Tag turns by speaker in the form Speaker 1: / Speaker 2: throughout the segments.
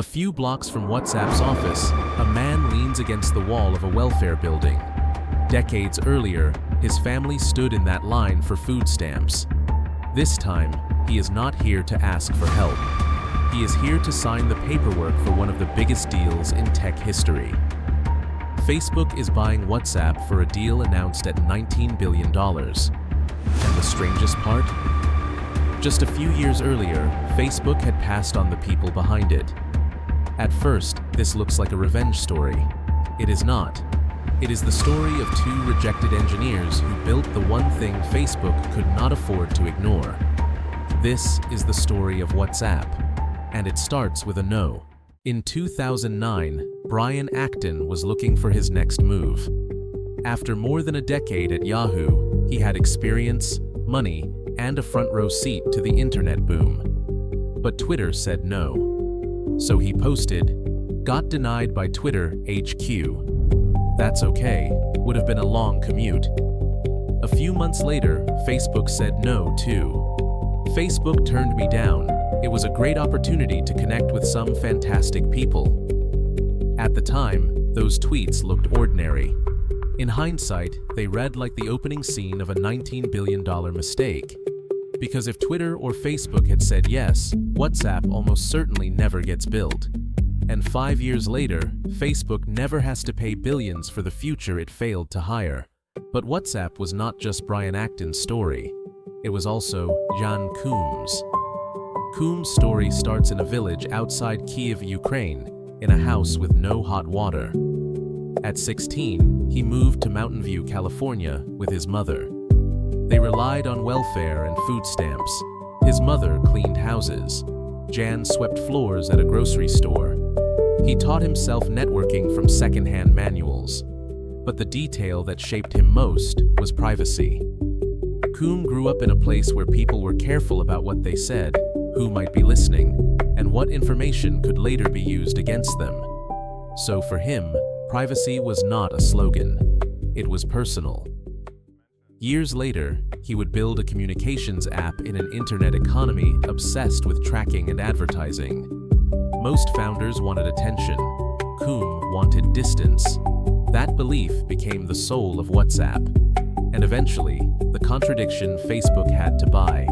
Speaker 1: A few blocks from WhatsApp's office, a man leans against the wall of a welfare building. Decades earlier, his family stood in that line for food stamps. This time, he is not here to ask for help. He is here to sign the paperwork for one of the biggest deals in tech history. Facebook is buying WhatsApp for a deal announced at $19 billion. And the strangest part? Just a few years earlier, Facebook had passed on the people behind it. At first, this looks like a revenge story. It is not. It is the story of two rejected engineers who built the one thing Facebook could not afford to ignore. This is the story of WhatsApp, and it starts with a no. In 2009, Brian Acton was looking for his next move. After more than a decade at Yahoo, he had experience, money, and a front-row seat to the internet boom. But Twitter said no. So he posted, "Got denied by Twitter HQ. That's okay, would have been a long commute." A few months later, Facebook said no too. Facebook turned me down. It was a great opportunity to connect with some fantastic people. At the time, those tweets looked ordinary. In hindsight, they read like the opening scene of a $19 billion mistake. Because if Twitter or Facebook had said yes, WhatsApp almost certainly never gets built. And 5 years later, Facebook never has to pay billions for the future it failed to hire. But WhatsApp was not just Brian Acton's story. It was also Jan Koum's. Koum's story starts in a village outside Kyiv, Ukraine, in a house with no hot water. At 16, he moved to Mountain View, California, with his mother. They relied on welfare and food stamps. His mother cleaned houses. Jan swept floors at a grocery store. He taught himself networking from secondhand manuals. But the detail that shaped him most was privacy. Koum grew up in a place where people were careful about what they said, who might be listening, and what information could later be used against them. So for him, privacy was not a slogan. It was personal. Years later, he would build a communications app in an internet economy obsessed with tracking and advertising. Most founders wanted attention. Koum wanted distance. That belief became the soul of WhatsApp. And eventually, the contradiction Facebook had to buy.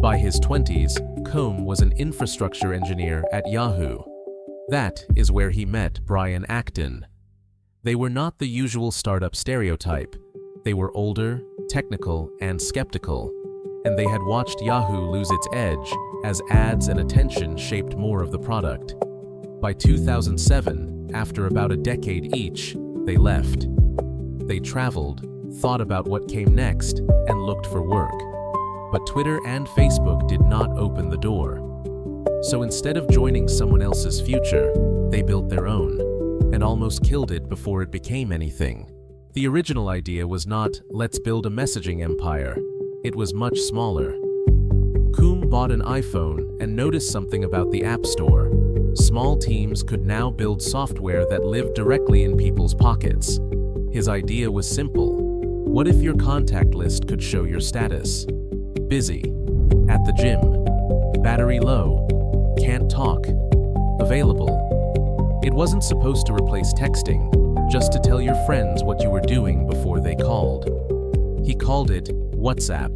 Speaker 1: By his 20s, Koum was an infrastructure engineer at Yahoo. That is where he met Brian Acton. They were not the usual startup stereotype. They were older, technical, and skeptical, and they had watched Yahoo lose its edge as ads and attention shaped more of the product. By 2007, after about a decade each, they left. They traveled, thought about what came next, and looked for work. But Twitter and Facebook did not open the door. So instead of joining someone else's future, they built their own, and almost killed it before it became anything. The original idea was not, let's build a messaging empire. It was much smaller. Koum bought an iPhone and noticed something about the App Store. Small teams could now build software that lived directly in people's pockets. His idea was simple. What if your contact list could show your status? Busy. At the gym. Battery low. Can't talk. Available. It wasn't supposed to replace texting, just to tell your friends what you were doing before they called. He called it WhatsApp,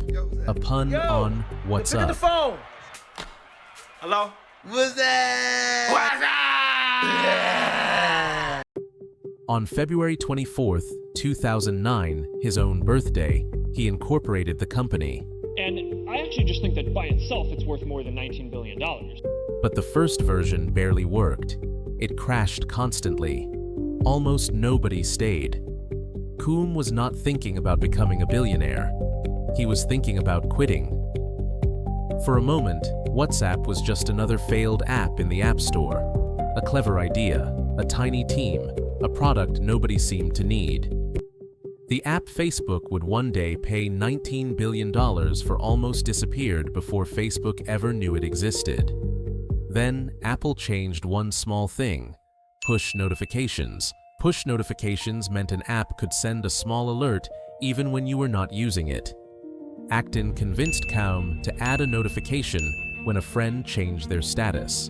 Speaker 1: a pun on what's up.
Speaker 2: Look at the phone. Hello?
Speaker 3: What's that?
Speaker 1: On February 24th, 2009, his own birthday, he incorporated the company.
Speaker 4: And I actually just think that by itself it's worth more than $19 billion.
Speaker 1: But the first version barely worked. It crashed constantly. Almost nobody stayed. Koum was not thinking about becoming a billionaire. He was thinking about quitting. For a moment, WhatsApp was just another failed app in the App Store. A clever idea, a tiny team, a product nobody seemed to need. The app Facebook would one day pay $19 billion for almost disappeared before Facebook ever knew it existed. Then, Apple changed one small thing: push notifications. Push notifications meant an app could send a small alert even when you were not using it. Acton convinced Koum to add a notification when a friend changed their status.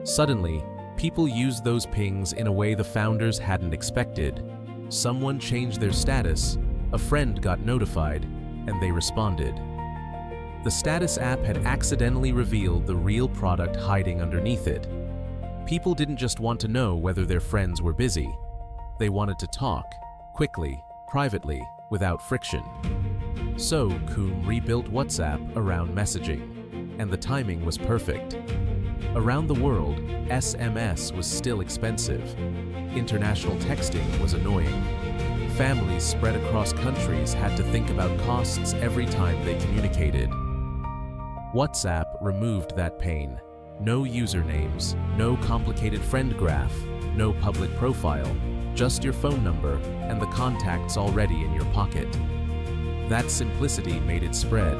Speaker 1: Suddenly, People used those pings in a way the founders hadn't expected. Someone changed their status, a friend got notified, and they responded. The status app had accidentally revealed the real product hiding underneath it. People didn't just want to know whether their friends were busy. They wanted to talk, quickly, privately, without friction. So Koum rebuilt WhatsApp around messaging, and the timing was perfect. Around the world, SMS was still expensive. International texting was annoying. Families spread across countries had to think about costs every time they communicated. WhatsApp removed that pain. No usernames, no complicated friend graph, no public profile, just your phone number and the contacts already in your pocket. That simplicity made it spread,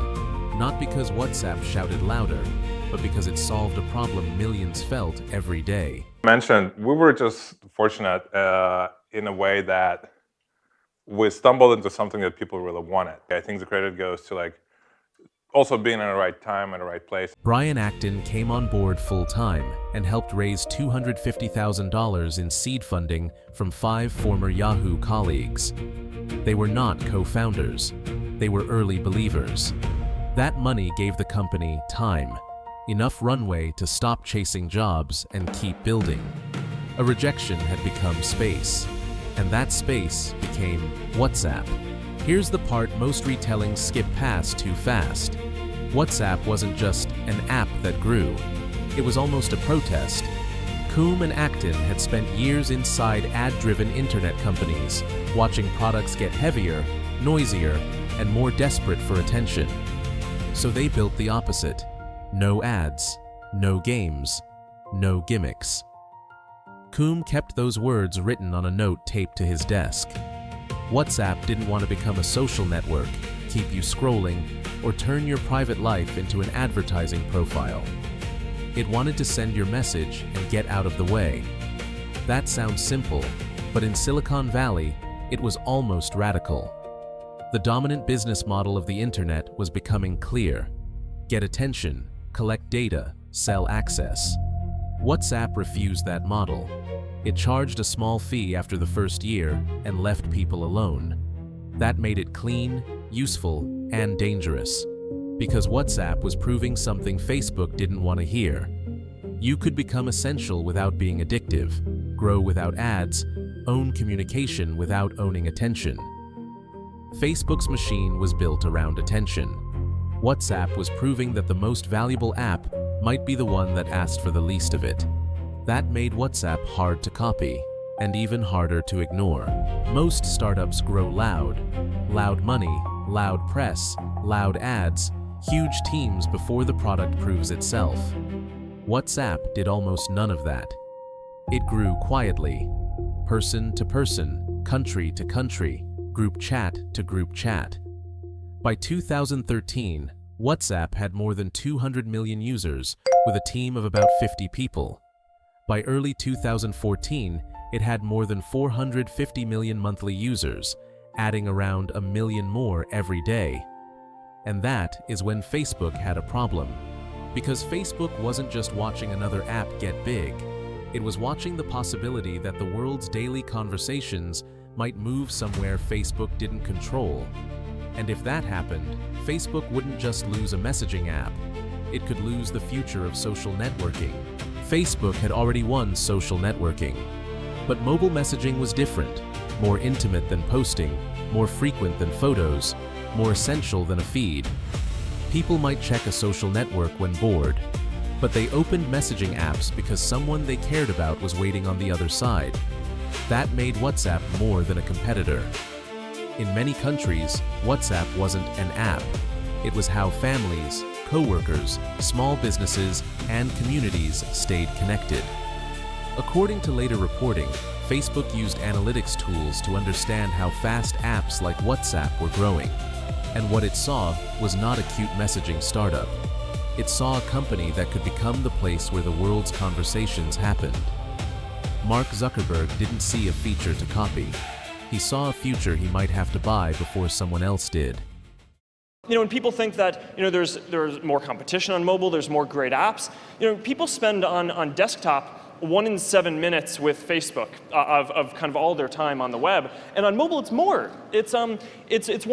Speaker 1: not because WhatsApp shouted louder, but because it solved a problem millions felt every day.
Speaker 5: Mentioned, we were just fortunate in a way that we stumbled into something that people really wanted. I think the credit goes to also being in the right time and the right place.
Speaker 1: Brian Acton came on board full-time and helped raise $250,000 in seed funding from 5 former Yahoo colleagues. They were not co-founders. They were early believers. That money gave the company time, enough runway to stop chasing jobs and keep building. A rejection had become space, and that space became WhatsApp. Here's the part most retellings skip past too fast. WhatsApp wasn't just an app that grew. It was almost a protest. Koum and Acton had spent years inside ad-driven internet companies, watching products get heavier, noisier, and more desperate for attention. So they built the opposite. No ads, no games, no gimmicks. Koum kept those words written on a note taped to his desk. WhatsApp didn't want to become a social network, keep you scrolling, or turn your private life into an advertising profile. It wanted to send your message and get out of the way. That sounds simple, but in Silicon Valley, it was almost radical. The dominant business model of the internet was becoming clear. Get attention, collect data, sell access. WhatsApp refused that model. It charged a small fee after the first year and left people alone. That made it clean, useful, and dangerous. Because WhatsApp was proving something Facebook didn't want to hear. You could become essential without being addictive, grow without ads, own communication without owning attention. Facebook's machine was built around attention. WhatsApp was proving that the most valuable app might be the one that asked for the least of it. That made WhatsApp hard to copy, and even harder to ignore. Most startups grow loud. Loud money, loud press, loud ads, huge teams before the product proves itself. WhatsApp did almost none of that. It grew quietly, person to person, country to country, group chat to group chat. By 2013, WhatsApp had more than 200 million users, with a team of about 50 people. By early 2014, it had more than 450 million monthly users, adding around 1 million more every day. And that is when Facebook had a problem. Because Facebook wasn't just watching another app get big, it was watching the possibility that the world's daily conversations might move somewhere Facebook didn't control. And if that happened, Facebook wouldn't just lose a messaging app, it could lose the future of social networking. Facebook had already won social networking. But mobile messaging was different, more intimate than posting, more frequent than photos, more essential than a feed. People might check a social network when bored, but they opened messaging apps because someone they cared about was waiting on the other side. That made WhatsApp more than a competitor. In many countries, WhatsApp wasn't an app. It was how families, co-workers, small businesses, and communities stayed connected. According to later reporting, Facebook used analytics tools to understand how fast apps like WhatsApp were growing. And what it saw was not a cute messaging startup. It saw a company that could become the place where the world's conversations happened. Mark Zuckerberg didn't see a feature to copy. He saw a future he might have to buy before someone else did.
Speaker 4: When people think that there's more competition on mobile, there's more great apps, people spend on desktop 1 in 7 minutes with Facebook of kind of all their time on the web. And on mobile, it's more. It's 1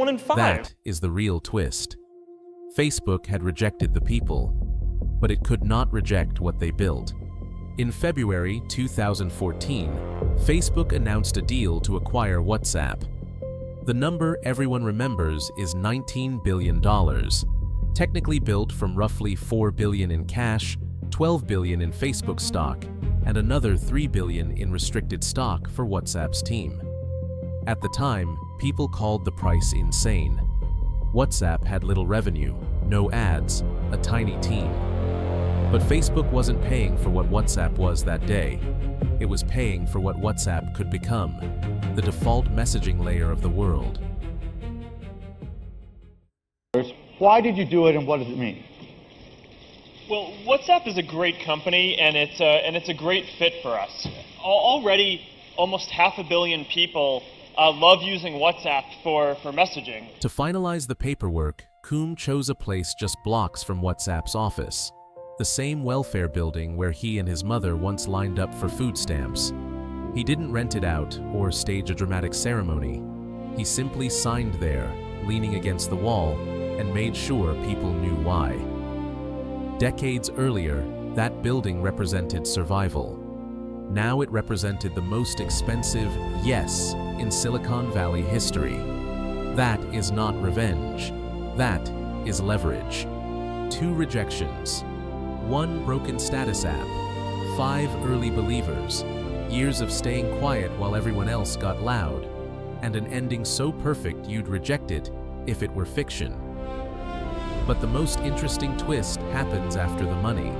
Speaker 4: in 5.
Speaker 1: That is the real twist. Facebook had rejected the people, but it could not reject what they built. In February 2014, Facebook announced a deal to acquire WhatsApp. The number everyone remembers is $19 billion, technically built from roughly $4 billion in cash, $12 billion in Facebook stock, and another $3 billion in restricted stock for WhatsApp's team. At the time, people called the price insane. WhatsApp had little revenue, no ads, a tiny team. But Facebook wasn't paying for what WhatsApp was that day. It was paying for what WhatsApp could become, the default messaging layer of the world.
Speaker 3: Why did you do it, and what does it mean?
Speaker 4: Well, WhatsApp is a great company, and it's a great fit for us. Already, almost 500 million people love using WhatsApp for messaging.
Speaker 1: To finalize the paperwork, Koum chose a place just blocks from WhatsApp's office, the same welfare building where he and his mother once lined up for food stamps. He didn't rent it out or stage a dramatic ceremony. He simply signed there, leaning against the wall, and made sure people knew why. Decades earlier, that building represented survival. Now it represented the most expensive yes in Silicon Valley history. That is not revenge. That is leverage. 2 rejections. 1 broken status app. 5 early believers. Years of staying quiet while everyone else got loud. And an ending so perfect you'd reject it if it were fiction. But the most interesting twist happens after the money.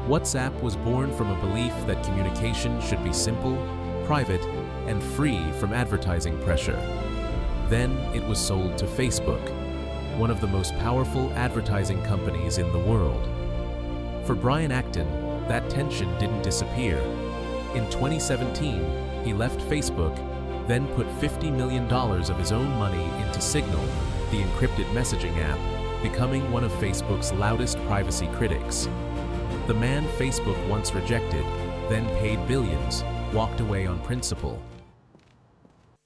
Speaker 1: WhatsApp was born from a belief that communication should be simple, private, and free from advertising pressure. Then it was sold to Facebook, one of the most powerful advertising companies in the world. For Brian Acton, that tension didn't disappear. In 2017, he left Facebook, then put $50 million of his own money into Signal, the encrypted messaging app, becoming one of Facebook's loudest privacy critics. The man Facebook once rejected, then paid billions, walked away on principle.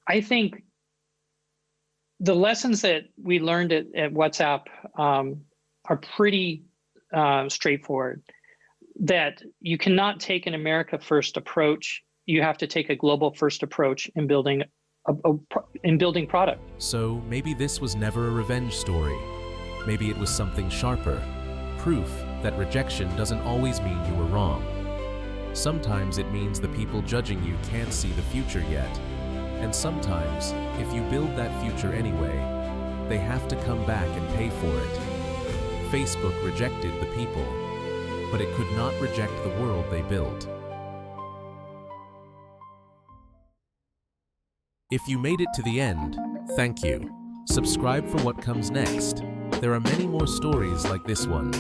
Speaker 6: I think the lessons that we learned at WhatsApp are pretty straightforward. That you cannot take an America first approach. You have to take a global first approach in building product.
Speaker 1: So maybe this was never a revenge story. Maybe it was something sharper. Proof that rejection doesn't always mean you were wrong. Sometimes it means the people judging you can't see the future yet. And sometimes, if you build that future anyway, they have to come back and pay for it. Facebook rejected the people, but it could not reject the world they built. If you made it to the end, thank you. Subscribe for what comes next. There are many more stories like this one.